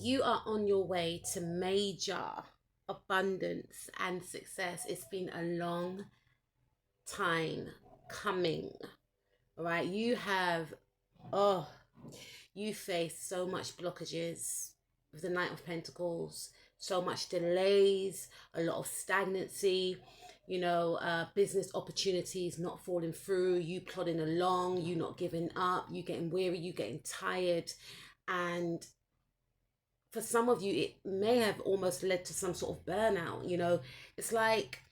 You are on your way to major abundance and success. It's been a long time coming, right? Oh, you face so much blockages with the Knight of Pentacles, so much delays, a lot of stagnancy, business opportunities not falling through, you plodding along, you not giving up, you getting weary, you getting tired. And for some of you, it may have almost led to some sort of burnout. It's like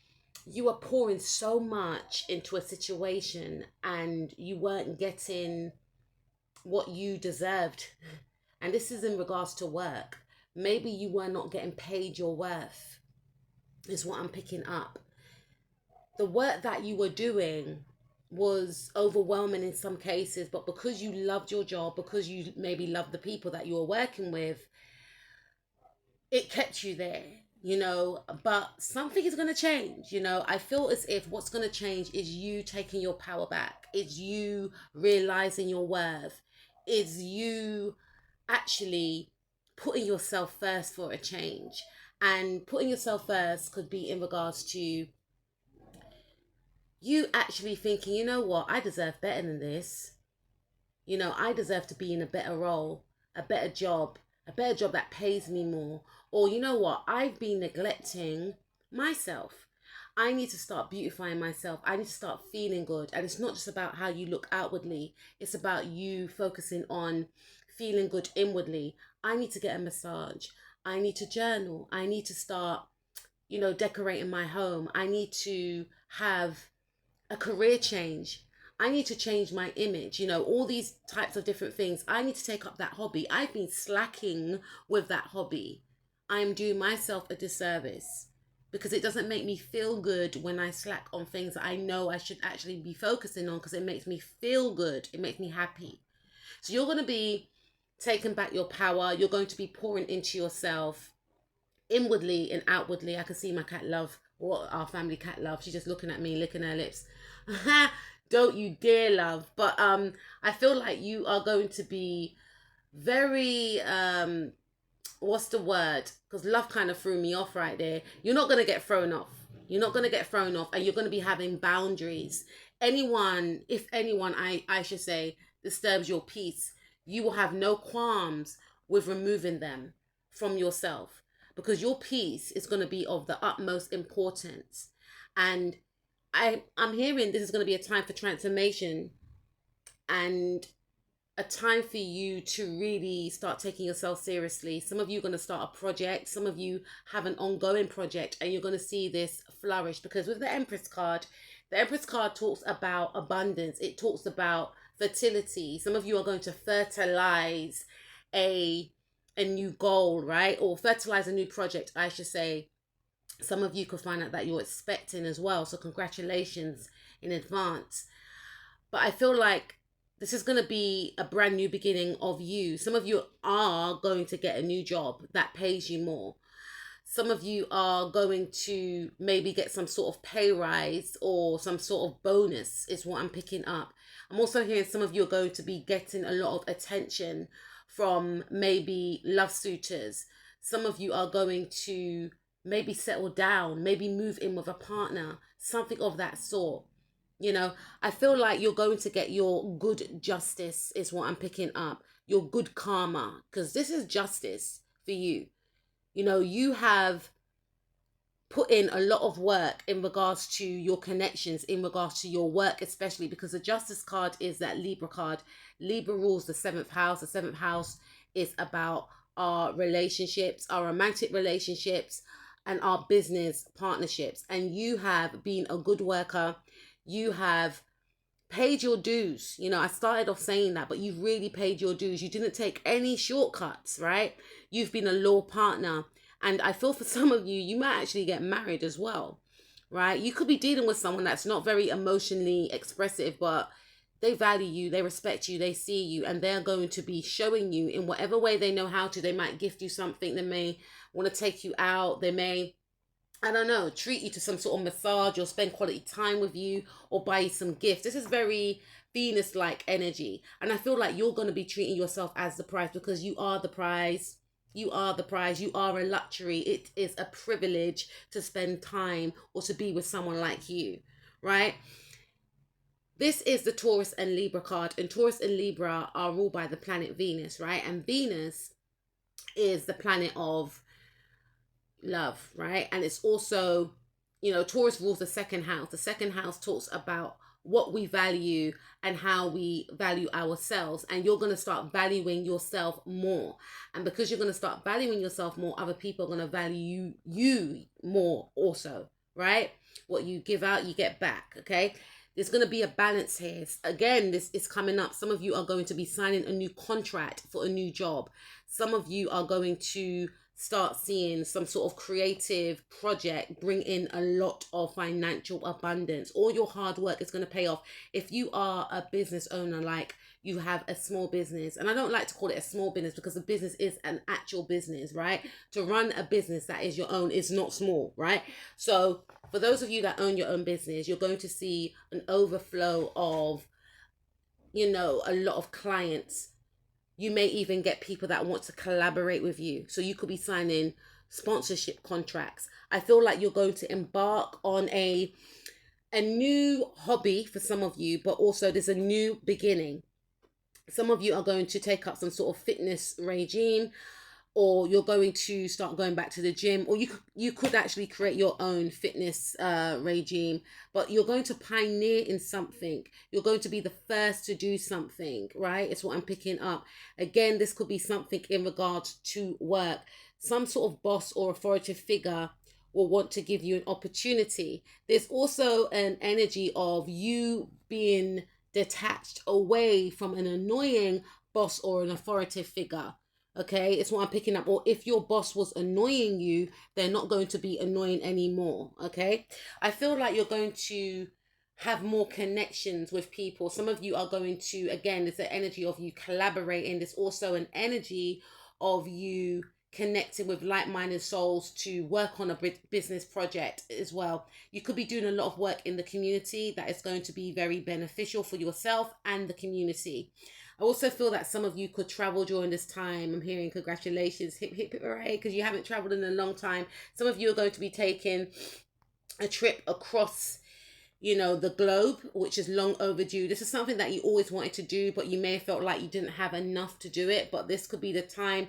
you were pouring so much into a situation and you weren't getting what you deserved. And this is in regards to work. Maybe you were not getting paid your worth, is what I'm picking up. The work that you were doing was overwhelming in some cases, but because you loved your job, because you maybe loved the people that you were working with, it kept you there, but something is going to change. I feel as if what's going to change is you taking your power back. It's you realizing your worth. It's you actually putting yourself first for a change. And putting yourself first could be in regards to you actually thinking, you know what, I deserve better than this. I deserve to be in a better role, a better job that pays me more. Or you know what, I've been neglecting myself. I need to start beautifying myself. I need to start feeling good. And it's not just about how you look outwardly. It's about you focusing on feeling good inwardly. I need to get a massage. I need to journal. I need to start, decorating my home. I need to have a career change. I need to change my image, all these types of different things. I need to take up that hobby. I've been slacking with that hobby. I'm doing myself a disservice because it doesn't make me feel good when I slack on things that I know I should actually be focusing on, because it makes me feel good. It makes me happy. So you're going to be taking back your power. You're going to be pouring into yourself inwardly and outwardly. I can see my cat Love, or our family cat Love. She's just looking at me, licking her lips. Don't you dare, Love. But I feel like you are going to be very what's the word, because Love kind of threw me off right there. You're not going to get thrown off. You're not going to get thrown off, and you're going to be having boundaries. If anyone, I should say, disturbs your peace, you will have no qualms with removing them from yourself, because your peace is going to be of the utmost importance. And I'm hearing this is going to be a time for transformation and a time for you to really start taking yourself seriously. Some of you are going to start a project. Some of you have an ongoing project, and you're going to see this flourish, because with the Empress card talks about abundance. It talks about fertility. Some of you are going to fertilize a new goal, right? Or fertilize a new project, I should say. Some of you could find out that you're expecting as well. So congratulations in advance. But I feel like this is going to be a brand new beginning of you. Some of you are going to get a new job that pays you more. Some of you are going to maybe get some sort of pay rise or some sort of bonus, is what I'm picking up. I'm also hearing some of you are going to be getting a lot of attention from maybe love suitors. Some of you are going to maybe settle down, maybe move in with a partner, something of that sort. I feel like you're going to get your good justice, is what I'm picking up. Your good karma, because this is justice for you. You have put in a lot of work in regards to your connections, in regards to your work, especially because the Justice card is that Libra card. Libra rules the 7th house. The 7th house is about our relationships, our romantic relationships, and our business partnerships. And you have been a good worker. You have paid your dues. I started off saying that, but you've really paid your dues. You didn't take any shortcuts, right? You've been a loyal partner. And I feel for some of you, you might actually get married as well, right? You could be dealing with someone that's not very emotionally expressive, but they value you, they respect you, they see you, and they're going to be showing you in whatever way they know how to. They might gift you something. They may want to take you out. They may, I don't know, treat you to some sort of massage or spend quality time with you or buy you some gifts. This is very Venus-like energy. And I feel like you're going to be treating yourself as the prize, because you are the prize. You are the prize. You are a luxury. It is a privilege to spend time or to be with someone like you, right? This is the Taurus and Libra card, and Taurus and Libra are ruled by the planet Venus, right? And Venus is the planet of love, right? And it's also, Taurus rules the second house. The second house talks about what we value and how we value ourselves. And you're going to start valuing yourself more. And because you're going to start valuing yourself more, other people are going to value you more also, right? What you give out, you get back, okay? There's going to be a balance here. Again, this is coming up. Some of you are going to be signing a new contract for a new job. Some of you are going to start seeing some sort of creative project bring in a lot of financial abundance. All your hard work is going to pay off. If you are a business owner, like you have a small business, and I don't like to call it a small business because the business is an actual business, right? To run a business that is your own is not small, right? So for those of you that own your own business, you're going to see an overflow of, a lot of clients. You may even get people that want to collaborate with you. So you could be signing sponsorship contracts. I feel like you're going to embark on a new hobby for some of you, but also there's a new beginning. Some of you are going to take up some sort of fitness regime, or you're going to start going back to the gym, or you could actually create your own fitness regime, but you're going to pioneer in something. You're going to be the first to do something, right? It's what I'm picking up. Again, this could be something in regards to work. Some sort of boss or authoritative figure will want to give you an opportunity. There's also an energy of you being detached away from an annoying boss or an authoritative figure. Okay, it's what I'm picking up. Or if your boss was annoying you, they're not going to be annoying anymore. Okay, I feel like you're going to have more connections with people. Some of you are going to, again, there's an energy of you collaborating. There's also an energy of you connecting with like-minded souls to work on a business project as well. You could be doing a lot of work in the community that is going to be very beneficial for yourself and the community. I also feel that some of you could travel during this time. I'm hearing congratulations, hip hip hip hooray, because you haven't traveled in a long time. Some of you are going to be taking a trip across, the globe, which is long overdue. This is something that you always wanted to do, but you may have felt like you didn't have enough to do it. But this could be the time.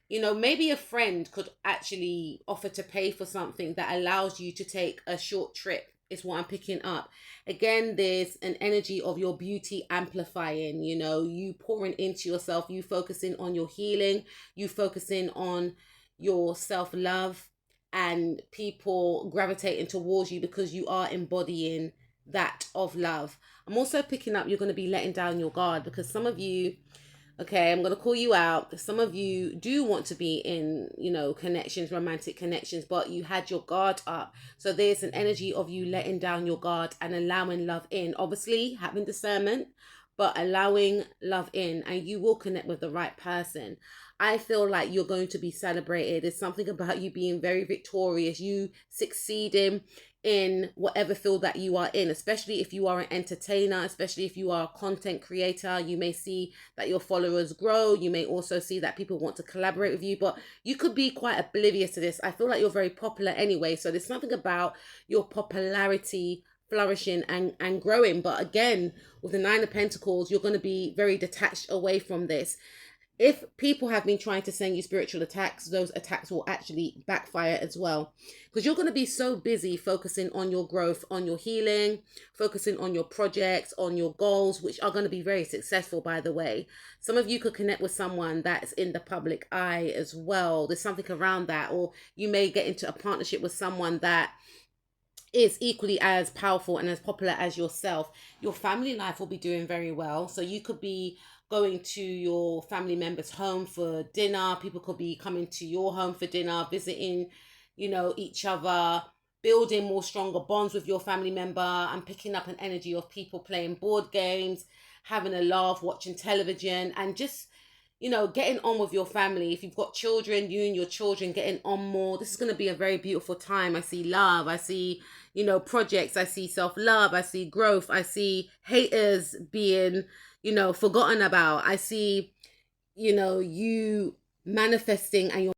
Maybe a friend could actually offer to pay for something that allows you to take a short trip, is what I'm picking up. Again, there's an energy of your beauty amplifying, you pouring into yourself, you focusing on your healing, you focusing on your self-love, and people gravitating towards you because you are embodying that of love. I'm also picking up you're going to be letting down your guard, because some of you, okay, I'm going to call you out. Some of you do want to be in, connections, romantic connections, but you had your guard up. So there's an energy of you letting down your guard and allowing love in. Obviously, having discernment, but allowing love in, and you will connect with the right person. I feel like you're going to be celebrated. There's something about you being very victorious, you succeeding in whatever field that you are in, especially if you are an entertainer, especially if you are a content creator. You may see that your followers grow. You may also see that people want to collaborate with you, but you could be quite oblivious to this. I feel like you're very popular anyway, so there's something about your popularity flourishing and growing. But again, with the Nine of Pentacles, you're going to be very detached away from this. If people have been trying to send you spiritual attacks, those attacks will actually backfire as well, because you're going to be so busy focusing on your growth, on your healing, focusing on your projects, on your goals, which are going to be very successful, by the way. Some of you could connect with someone that's in the public eye as well. There's something around that, or you may get into a partnership with someone that is equally as powerful and as popular as yourself. Your family life will be doing very well. So you could be going to your family members' home for dinner. People could be coming to your home for dinner, visiting, each other, building more stronger bonds with your family member, and picking up an energy of people playing board games, having a laugh, watching television, and just, getting on with your family. If you've got children, you and your children getting on more. This is going to be a very beautiful time. I see love. I see, projects. I see self-love. I see growth. I see haters being, forgotten about. I see, you manifesting and you're